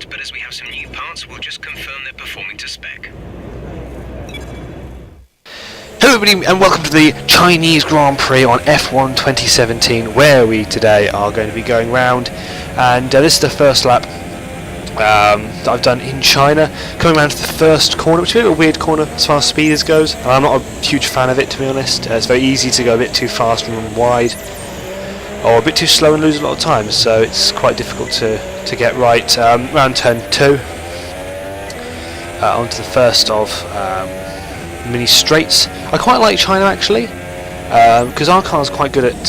yet, but as we have some new parts, we'll just confirm they're performing to spec. Hello everybody and welcome to the Chinese Grand Prix on F1 2017, where we today are going to be going round, and this is the first lap that I've done in China, coming around to the first corner, which is a bit of a weird corner as far as speed goes. I'm not a huge fan of it, to be honest. It's very easy to go a bit too fast and run wide, or a bit too slow and lose a lot of time, so it's quite difficult to get right. Round turn 2, onto the first of mini straights. I quite like China actually, because our car is quite good at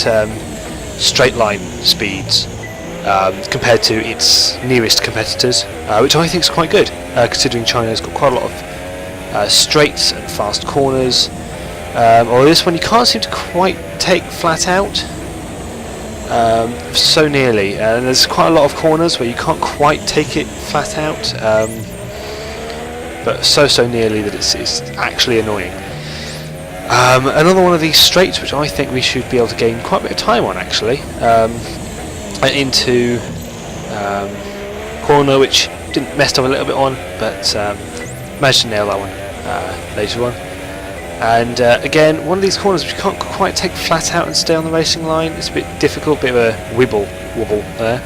straight line speeds compared to its nearest competitors, which I think is quite good, considering China's got quite a lot of straights and fast corners. Although this one you can't seem to quite take flat out, so nearly, and there's quite a lot of corners where you can't quite take it flat out. But so nearly that it's actually annoying. Another one of these straights which I think we should be able to gain quite a bit of time on actually, into corner which didn't messed up a little bit on, but managed to nail that one later on. And again, one of these corners which you can't quite take flat out and stay on the racing line. It's a bit difficult, bit of a wobble there.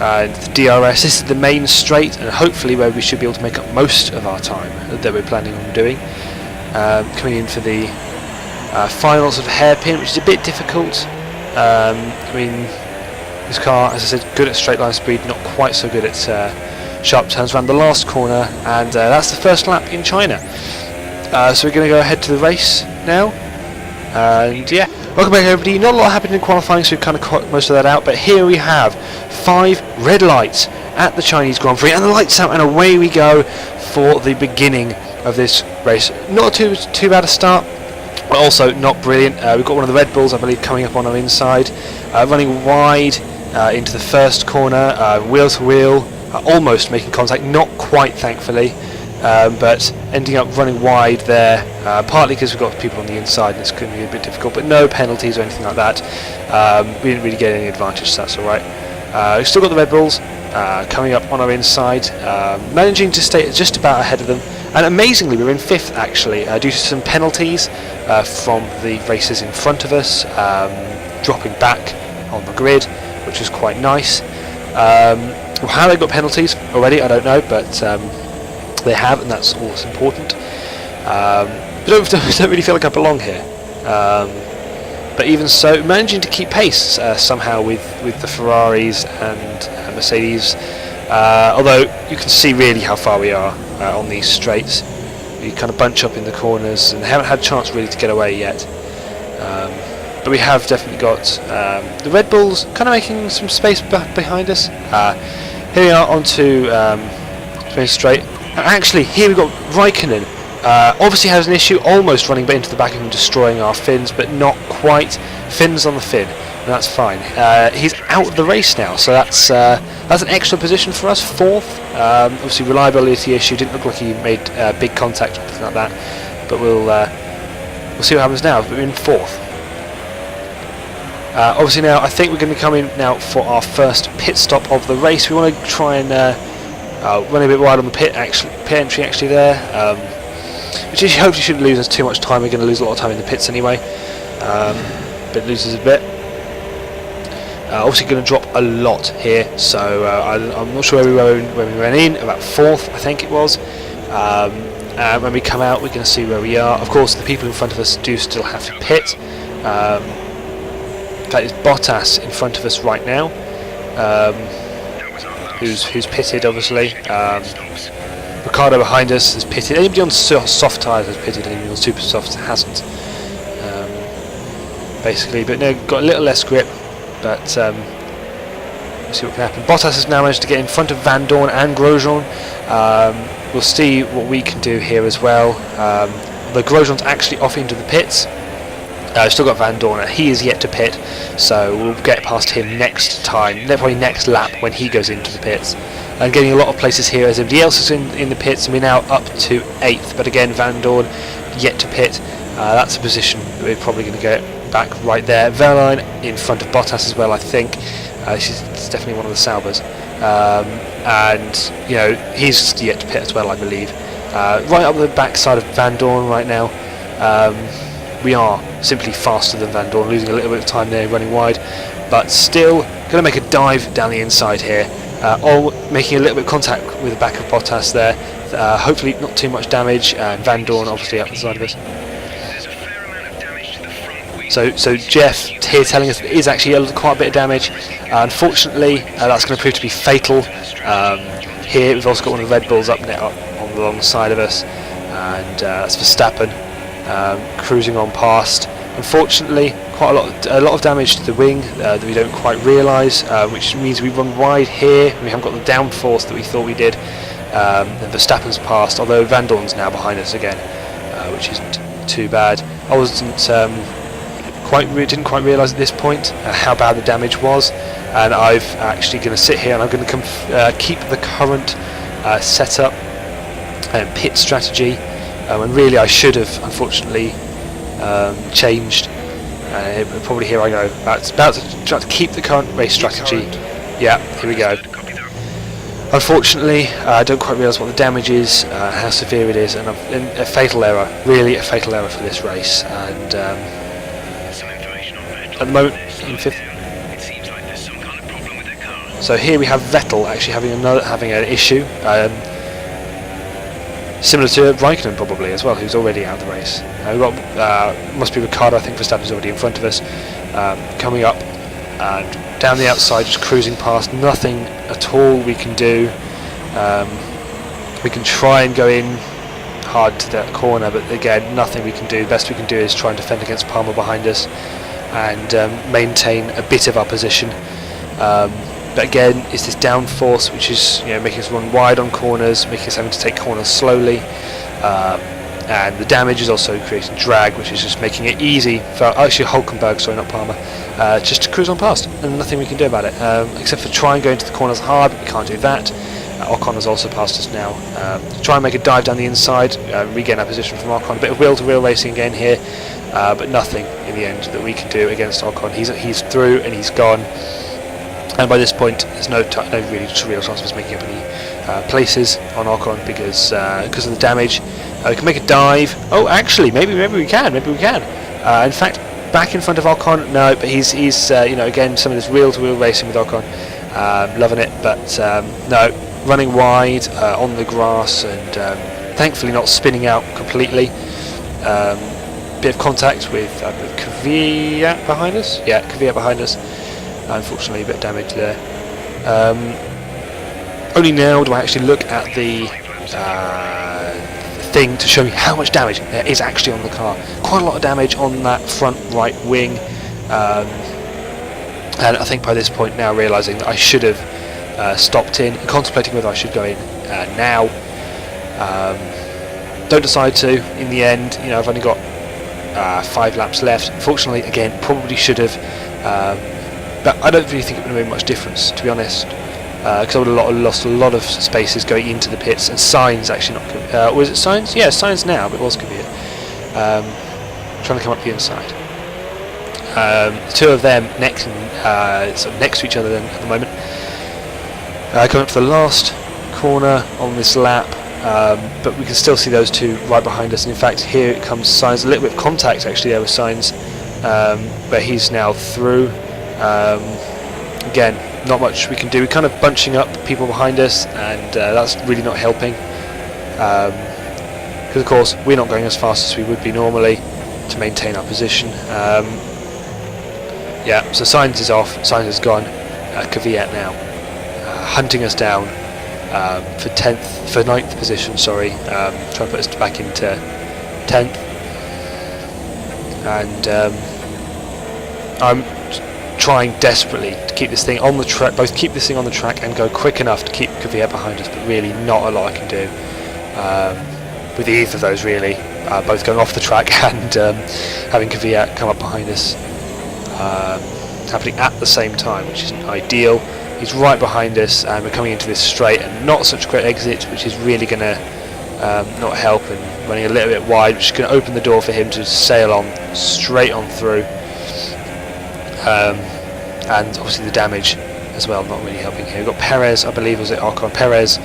And the DRS, this is the main straight, and hopefully where we should be able to make up most of our time that we're planning on doing. Coming in for the final sort of hairpin, which is a bit difficult. I mean, this car, as I said, good at straight line speed, not quite so good at sharp turns around the last corner, and that's the first lap in China. So we're going to go ahead to the race now, and yeah. Welcome back everybody. Not a lot happened in qualifying, so we've kind of cut most of that out, but here we have 5 red lights at the Chinese Grand Prix, and the lights out and away we go for the beginning of this race. Not too bad a start, but also not brilliant. We've got one of the Red Bulls, I believe, coming up on our inside, running wide into the first corner, wheel to wheel, almost making contact, not quite thankfully, but ending up running wide there, partly because we've got people on the inside and it's going to be a bit difficult, but no penalties or anything like that. We didn't really get any advantage, so that's alright. We've still got the Red Bulls coming up on our inside, managing to stay just about ahead of them, and amazingly we're in 5th actually, due to some penalties from the racers in front of us, dropping back on the grid, which was quite nice. How they got penalties already, I don't know, but they have, and that's all that's important. But don't really feel like I belong here. But even so, managing to keep pace somehow with the Ferraris and Mercedes. Although you can see really how far we are on these straights. We kind of bunch up in the corners and haven't had a chance really to get away yet. But we have definitely got the Red Bulls kind of making some space behind us. Here we are onto Spain straight. And actually, here we've got Raikkonen. Obviously has an issue, almost running into the back of him, destroying our fins, but not quite. Fins on the fin, and that's fine. He's out of the race now, so that's an extra position for us, 4th. Obviously, reliability issue. Didn't look like he made big contact or anything like that. But we'll see what happens now. We're in 4th. Obviously now, I think we're going to come in now for our first pit stop of the race. We want to try and run a bit wide on the pit entry actually there, which hopefully shouldn't lose us too much time. We're going to lose a lot of time in the pits anyway, but it loses a bit. Obviously going to drop a lot here, so I'm not sure where we were when we ran in, about 4th I think it was. When we come out we're going to see where we are. Of course the people in front of us do still have to pit. That is Bottas in front of us right now, who's pitted obviously. Ricardo behind us has pitted. Anybody on soft tyres has pitted, anybody on super soft hasn't. Basically, but no, got a little less grip, but we'll see what can happen. Bottas has now managed to get in front of Van Dorn and Grosjean. We'll see what we can do here as well. The Grosjean's actually off into the pits. We've still got Van Dorn. He is yet to pit, so we'll get past him next time, probably next lap when he goes into the pits. And getting a lot of places here as everybody else is in the pits, and we're now up to 8th. But again, Van Dorn yet to pit. That's a position that we're probably going to get back right there. Verline in front of Bottas as well, I think. It's definitely one of the Saubers, and you know he's yet to pit as well, I believe. Right up the backside of Van Dorn right now. We are simply faster than Van Dorn, losing a little bit of time there, running wide, but still going to make a dive down the inside here, making a little bit of contact with the back of Bottas there. Hopefully not too much damage, and Van Dorn obviously up the side of us. There's a fair amount of damage to the front wing. So Jeff here telling us there is actually quite a bit of damage. Unfortunately, that's going to prove to be fatal. Here we've also got one of the Red Bulls up on the long side of us, and that's Verstappen cruising on past. Unfortunately, quite a lot of damage to the wing that we don't quite realise, which means we run wide here. We haven't got the downforce that we thought we did. And Verstappen's passed, although Van Dorn's now behind us again, which isn't too bad. I didn't quite realise at this point how bad the damage was, and I'm actually going to sit here and I'm going to keep the current setup and pit strategy. And really, I should have unfortunately changed. Probably here I go. About to try to keep the current race strategy. Yeah, here we go. Unfortunately, I don't quite realise what the damage is, how severe it is, and a fatal error. Really, a fatal error for this race. And at the moment, in 5th. It seems like there's some kind of problem with their car. So here we have Vettel actually having an issue, similar to Raikkonen probably as well, who's already out of the race. We've got must be Ricciardo. I think Verstappen's already in front of us, coming up and down the outside, just cruising past. Nothing at all we can do. We can try and go in hard to that corner, but again, nothing we can do. The best we can do is try and defend against Palmer behind us and maintain a bit of our position. But again, it's this downforce which is making us run wide on corners, making us having to take corners slowly, and the damage is also creating drag, which is just making it easy for actually Hulkenberg, sorry, not Palmer, just to cruise on past, and nothing we can do about it, except for try and go into the corners hard, but we can't do that. Ocon has also passed us now. Try and make a dive down the inside, regain our position from Ocon. A bit of wheel-to-wheel racing again here, but nothing in the end that we can do against Ocon. He's through and he's gone. And by this point, there's no real chance of us making up any places on Ocon because of the damage. We can make a dive. Oh, actually, maybe we can. In fact, back in front of Ocon, no, but he's again some of this wheel-to-wheel racing with Ocon, loving it. But no, running wide on the grass and thankfully not spinning out completely. Bit of contact with Kvyat behind us. Yeah, Kvyat behind us. Unfortunately, a bit of damage there. Only now do I actually look at the thing to show me how much damage there is actually on the car. Quite a lot of damage on that front right wing, and I think by this point now realising that I should have stopped in, contemplating whether I should go in now. Don't decide to in the end. I've only got 5 laps left. Unfortunately, again, probably should have. But I don't really think it would have made much difference, to be honest, because I would have lost a lot of spaces going into the pits, and Sainz actually not. Was it Sainz? Yeah, Sainz now, but it was Kvyat. Trying to come up the inside. The two of them next to each other then at the moment. Coming up to the last corner on this lap, but we can still see those two right behind us. And in fact, here it comes Sainz. A little bit of contact actually there with Sainz, but he's now through. Again, not much we can do. We're kind of bunching up people behind us, and that's really not helping. Because of course we're not going as fast as we would be normally to maintain our position. Yeah, so Sainz is off. Sainz is gone. Kvyat now hunting us down for 9th position. Sorry, trying to put us back into 10th, and I'm trying desperately to keep this thing on the track, both keep this thing on the track and go quick enough to keep Kvyat behind us, but really not a lot I can do with either of those really, both going off the track and having Kvyat come up behind us, happening at the same time, which isn't ideal. He's right behind us and we're coming into this straight and not such a great exit, which is really going to not help, and running a little bit wide, which is going to open the door for him to sail on straight on through. And obviously the damage as well, not really helping here. We've got Perez, I believe was it Ocon Perez,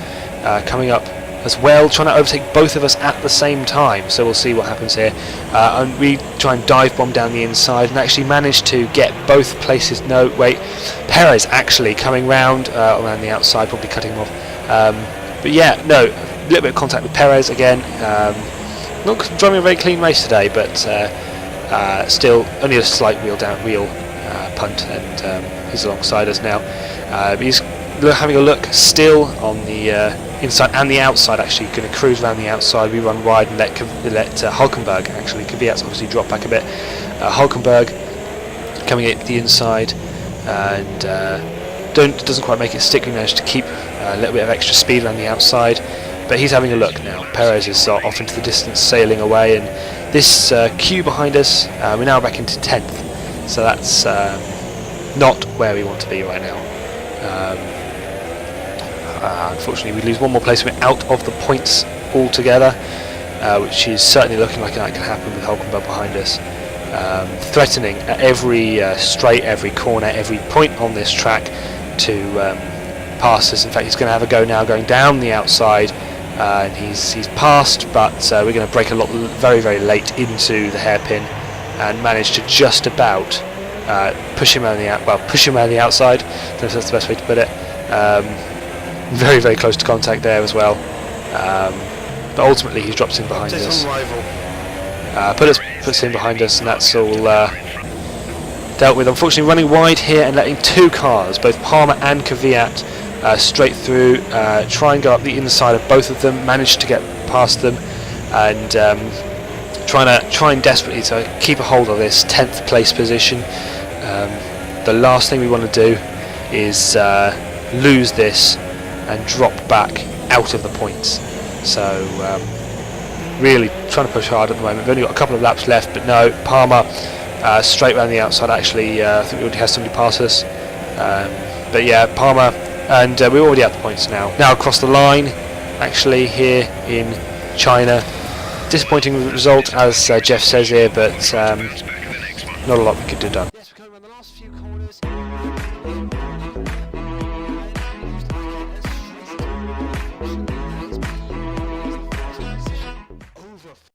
coming up as well, trying to overtake both of us at the same time, so we'll see what happens here. And we try and dive bomb down the inside and actually manage to get both places. No, wait, Perez actually coming round around the outside, probably cutting him off. But yeah, no, a little bit of contact with Perez again. Not driving a very clean race today, but still only a slight wheel punt, and he's alongside us now. He's having a look still on the inside and the outside, actually going to cruise around the outside. We run wide and let Hulkenberg, actually Kvyat's obviously dropped back a bit. Hulkenberg coming at the inside and doesn't quite make it stick. We managed to keep a little bit of extra speed around the outside, but he's having a look now. Perez is off into the distance, sailing away, and this queue behind us, we're now back into 10th, so that's not where we want to be right now. Unfortunately, we lose one more place. We're out of the points altogether, which is certainly looking like that can happen with Hulkenberg behind us. Threatening at every straight, every corner, every point on this track to pass us. In fact, he's going to have a go now going down the outside, and he's passed, but we're going to break a lot very, very late into the hairpin and manage to just about push him around the outside. I don't know if that's the best way to put it. Very, very close to contact there as well, but ultimately he drops in behind us. Puts in behind us, and that's all dealt with. Unfortunately, running wide here and letting two cars, both Palmer and Kvyat, straight through, try and go up the inside of both of them, manage to get past them, and trying desperately to keep a hold of this 10th place position. The last thing we want to do is lose this and drop back out of the points. So really trying to push hard at the moment. We've only got a couple of laps left, but no, Palmer straight around the outside. Actually, I think we already have somebody pass us. But yeah, Palmer, and we're already at the points now. Now across the line, actually here in China. Disappointing result, as Jeff says here, but not a lot we could do done.